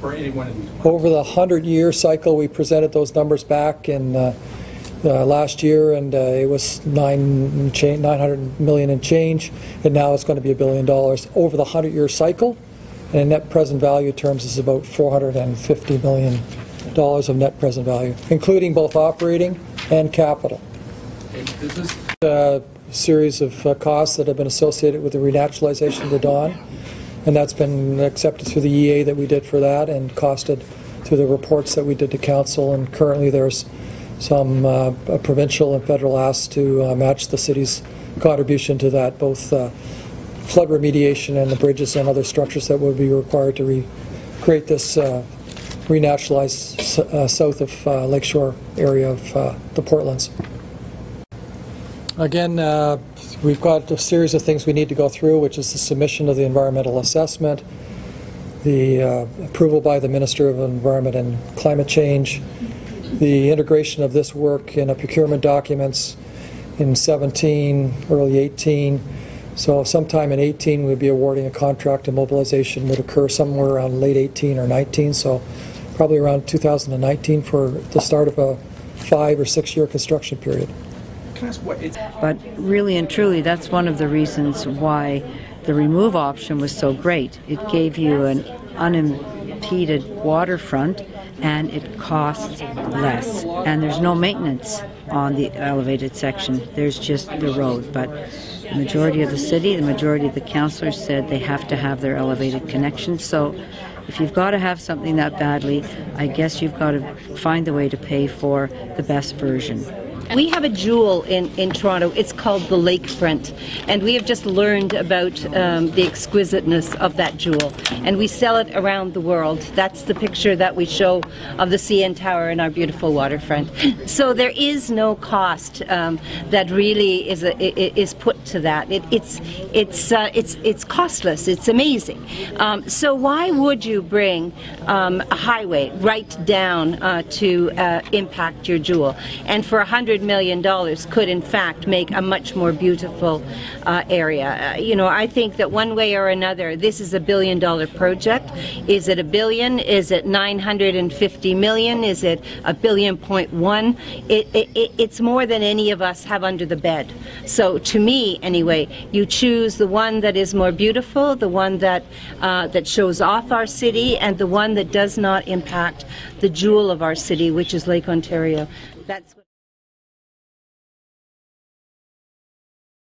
for any one of these plants? Over the 100-year cycle, we presented those numbers back in last year, and it was 900 million and change, and now it's going to be $1 billion over the 100-year cycle. And in net present value terms, is about $450 million of net present value, including both operating and capital. Is this A series of costs that have been associated with the renaturalization of the Don, and that's been accepted through the EA that we did for that and costed through the reports that we did to council. And currently there's some provincial and federal asks to match the city's contribution to that, both flood remediation and the bridges and other structures that would be required to recreate this renaturalized south of Lakeshore area of the Portlands. Again, we've got a series of things we need to go through, which is the submission of the environmental assessment, the approval by the Minister of Environment and Climate Change, the integration of this work in procurement documents in 17, early 18. So sometime in 18 we'll be awarding a contract, and mobilization would occur somewhere around late 18 or 19, so probably around 2019 for the start of a 5 or 6 year construction period. But really and truly, that's one of the reasons why the remove option was so great. It gave you an unimpeded waterfront, and it costs less. And there's no maintenance on the elevated section. There's just the road. But the majority of the city, the majority of the councillors said they have to have their elevated connection. So if you've got to have something that badly, I guess you've got to find the way to pay for the best version. We have a jewel in Toronto. It's called the Lakefront, and we have just learned about the exquisiteness of that jewel, and we sell it around the world. That's the picture that we show of the CN Tower and our beautiful waterfront. So there is no cost that really is put to that. It's costless. It's amazing. So why would you bring a highway right down to impact your jewel? And for $100 million could in fact make a much more beautiful area. You know, I think that one way or another this is $1 billion project. Is it $1 billion? Is it 950 million? Is it $1.1 billion? It's more than any of us have under the bed. So to me anyway, you choose the one that is more beautiful, the one that that shows off our city, and the one that does not impact the jewel of our city, which is Lake Ontario. That's